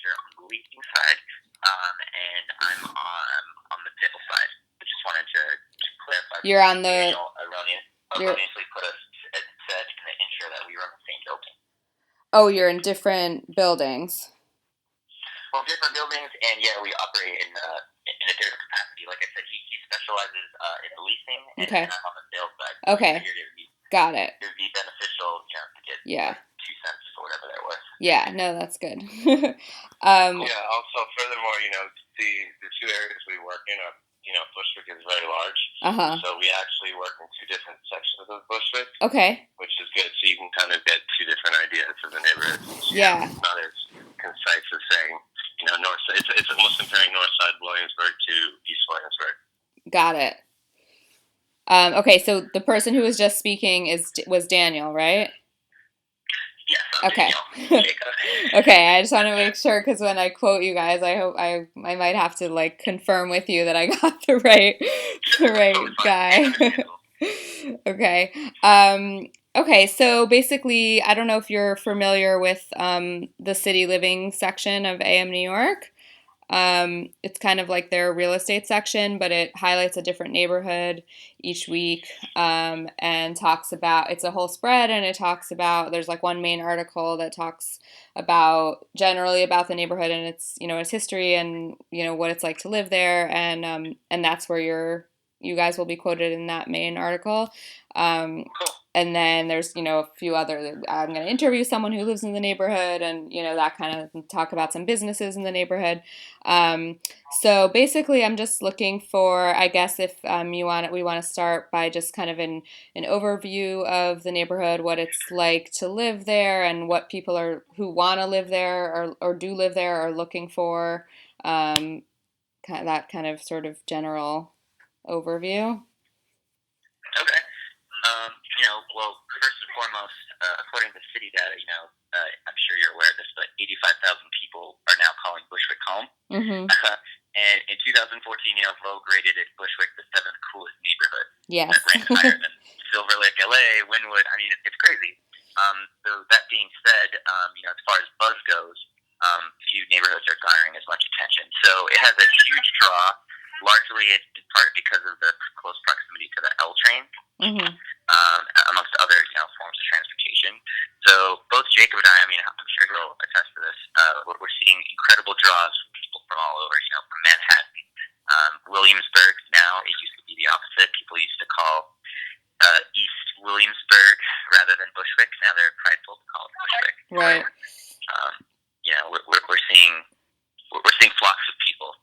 manager on the leasing side, and I'm on the sales side. I just wanted to clarify. You're on the... erroneously put us, said in the intro that we were in the same building. Oh, you're in different buildings. Well, different buildings, and yeah, we operate in a different capacity. Like I said, he specializes in the leasing, and I'm on the sales side. Okay. Got it. It would be beneficial, to get 2 cents or whatever they're worth. Yeah, no, that's good. Also, furthermore, the two areas we work in are, Bushwick is very large. So we actually work in 2 different sections of Bushwick. Okay. Which is good, so you can kind of get 2 different ideas of the neighborhood. Yeah. It's not as concise as saying, north side. It's almost comparing north side Williamsburg to east Williamsburg. Got it. Okay, so the person who was just speaking was Daniel, right? Yes. Okay. Okay, I just want to make sure, because when I quote you guys, I hope I might have to confirm with you that I got the right guy. Okay. Okay, so basically, I don't know if you're familiar with the City Living section of AM New York. It's kind of like their real estate section, but it highlights a different neighborhood each week, and talks about, it's a whole spread, and it talks about, there's one main article that talks generally about the neighborhood and its, its history and, what it's like to live there, and that's where you guys will be quoted in that main article. And then there's, a few other, I'm going to interview someone who lives in the neighborhood and, that kind of talk about some businesses in the neighborhood. So basically I'm just looking for, I guess if we want to start by just kind of an overview of the neighborhood, what it's like to live there and what people who want to live there or do live there are looking for, that kind of sort of general overview. Okay. Well, first and foremost, according to city data, I'm sure you're aware of this, but 85,000 people are now calling Bushwick home. Mm-hmm. And in 2014, Vogue rated it Bushwick the 7th coolest neighborhood. Yes. That ranked higher than Silver Lake, LA, Wynwood. I mean, it's crazy. So that being said, as far as buzz goes, few neighborhoods are garnering as much attention. So it has a huge draw, largely in part because of the close proximity to the L train. Mm-hmm. Amongst other, forms of transportation. So both Jacob and I mean, I'm sure he'll attest to this, we're seeing incredible draws from people from all over, from Manhattan, Williamsburg. Now it used to be the opposite. People used to call East Williamsburg rather than Bushwick. Now they're prideful to call it Bushwick. Right. We're seeing flocks of people.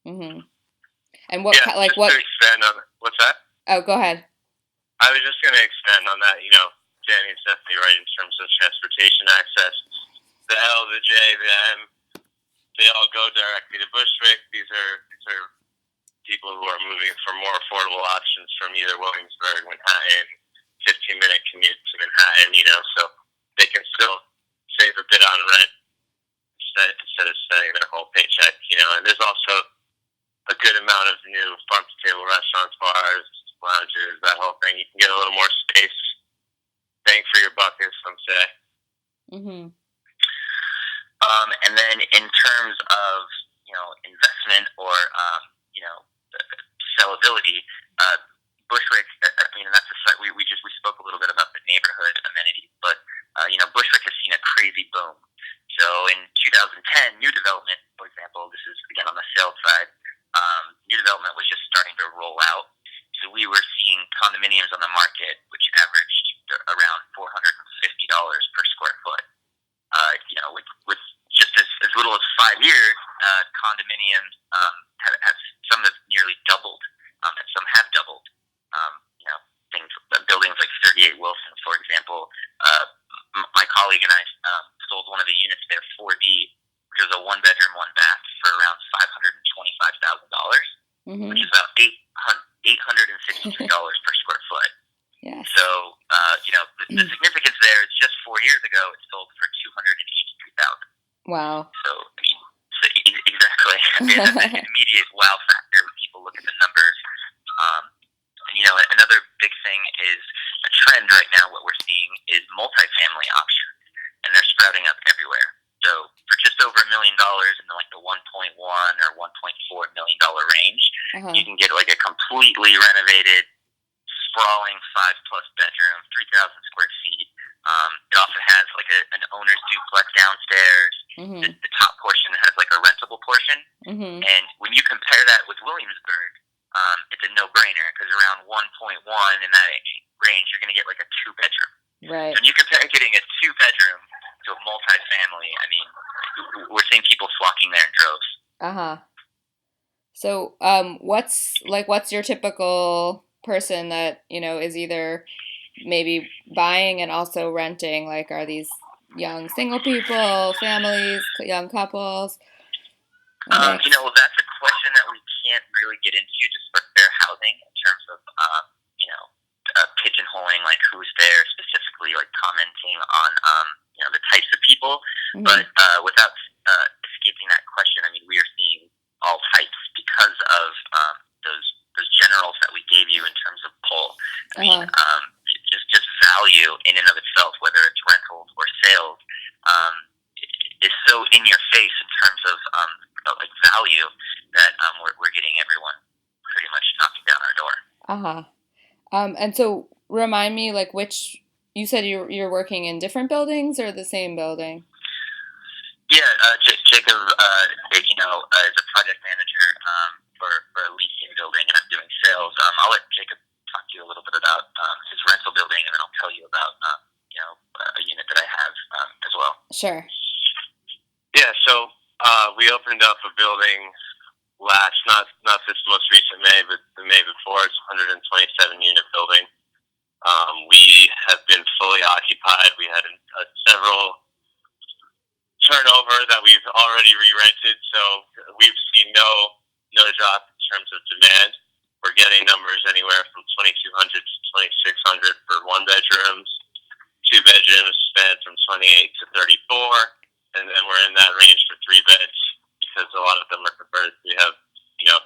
Mm-hmm. And what to expand on what's that? Oh, go ahead. I was just going to expand on that. Danny's definitely right in terms of transportation access. The L, the J, the M, they all go directly to Bushwick. These are people who are moving for more affordable options from either Williamsburg, Manhattan, 15-minute commute to Manhattan, so they can still save a bit on rent instead of spending their whole paycheck, and there's also a good amount of new farm-to-table restaurants, bars, lounges, that whole thing. You can get a little more space, bang for your buck, as some say. Mm-hmm. And then in terms of, investment or, sellability, Bushwick, that's a site, we spoke a little bit about the neighborhood amenities, but, Bushwick has seen a crazy boom. So in 2010, new development, for example, this is again on the sales side, new development was just starting to roll out. So we were seeing condominiums on the market, which averaged around $450 per square foot. With just as little as 5 years, condominiums have some have nearly doubled, and some have doubled. Buildings like 38 Wilson, for example. My colleague and I sold one of the units there, 4D, which was a 1-bedroom, 1-bath, for around $525,000, mm-hmm. which is about $863 per square foot. Yeah. So, the significance there is just 4 years ago, it sold for $283,000. Wow. So, exactly. That's an immediate wow factor when people look at the numbers. Another big thing is a trend right now. What we're seeing is multifamily options, and they're sprouting up everywhere. So, for just over $1 million, or $1.4 million range. Uh-huh. You can get like a completely renovated, sprawling 5+ bedroom, 3,000 square feet. It also has like an owner's duplex downstairs. Mm-hmm. The top portion has like a rentable portion. Mm-hmm. And when you compare that with Williamsburg, it's a no-brainer because around 1.1 in that range, you're going to get like a 2-bedroom. Right. So when you compare getting a 2-bedroom to a multi-family, I mean, we're seeing people flocking there in droves. Uh-huh. So, what's your typical person that, is either maybe buying and also renting? Like, are these young single people, families, young couples? Well, that's a question that we can't really get into just for fair housing in terms of, pigeonholing, like who's there specifically, like commenting on, the types of people. Mm-hmm. But without escaping that question, I mean, we are seeing all types because of those generals that we gave you in terms of pull. I mean, just value in and of itself, whether it's rentals or sales, is so in your face in terms of like value that we're getting everyone pretty much knocking down our door. And so remind me, like, you said you're working in different buildings or the same building? Yeah, Jacob, is a project manager for a leasing building, and I'm doing sales. I'll let Jacob talk to you a little bit about his rental building, and then I'll tell you about a unit that I have as well. Sure. Yeah, so we opened up a building not this most recent May, but the May before. It's a 127 unit building. We have been fully occupied. We had several turnover that we've already re-rented, so we've seen no drop in terms of demand. We're getting numbers anywhere from 2,200 to 2,600 for 1-bedrooms. 2 bedrooms spend from 28 to 34, and then we're in that range for 3 beds because a lot of them are converted. We have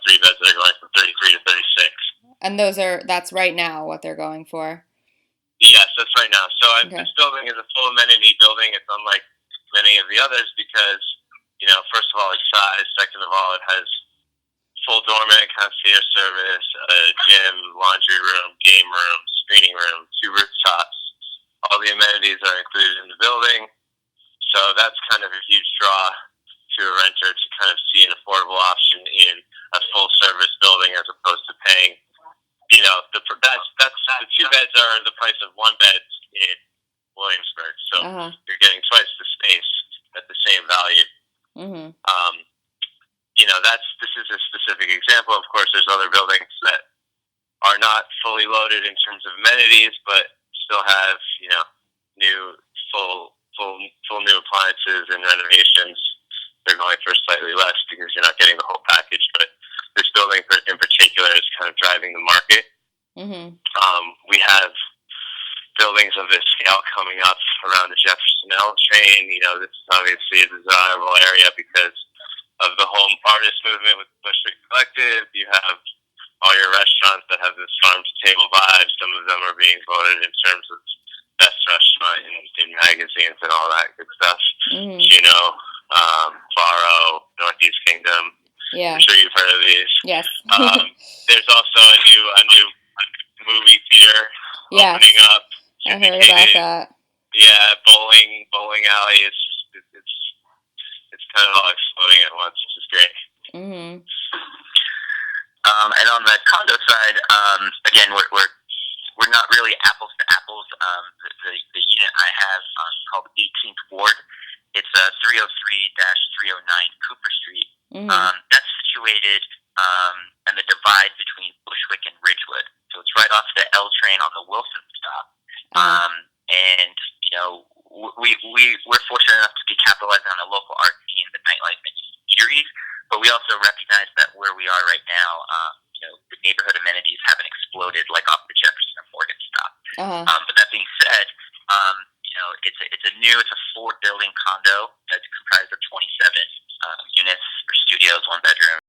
3 beds that are going from 33 to 36. And that's right now what they're going for? Yes, that's right now. So This building is a full amenity building. It's unlike many of the others because, first of all, it's size. Second of all, it has full doorman, concierge service, a gym, laundry room, game room, screening room, 2 rooftops. All the amenities are included in the building. So that's kind of a huge draw to a renter to kind of see an affordable option in a full-service building as opposed to paying, that's 2 beds are the price of 1 bed in Williamsburg. So you're getting twice the space at the same value. Mm-hmm. This is a specific example. Of course, there's other buildings that are not fully loaded in terms of amenities, but still have, new full new appliances and renovations. They're going for slightly less because you're not getting the whole package. But this building in particular is kind of driving the market. Mm-hmm. We have buildings of this scale coming up around the Jefferson L train. This is obviously a desirable area because of the whole artist movement with Bushwick Collective. You have all your restaurants that have this farm-to-table vibe. Some of them are being voted in terms of best restaurant in magazines and all that good stuff. Mm-hmm. Faro, Northeast Kingdom. Yeah. I'm sure you've heard of these. Yes. There's also a new movie theater opening up. I heard about that. Yeah, bowling alley. It's kind of all exploding at once, which is great. Mm-hmm. And on the condo side, again, we're not really apples to apples. The unit I have called 18th Ward. It's 303-309 Cooper Street. Mm-hmm. That's situated in the divide between Bushwick and Ridgewood. So it's right off the L train on the Wilson stop. And we're fortunate enough to be capitalizing on the local art scene, the nightlife and eateries. But we also recognize that where we are right now, the neighborhood amenities haven't exploded like off the Jefferson and Morgan stop. But that being said, it's a 4-building condo that's comprised of 27 units or studios, 1 bedroom.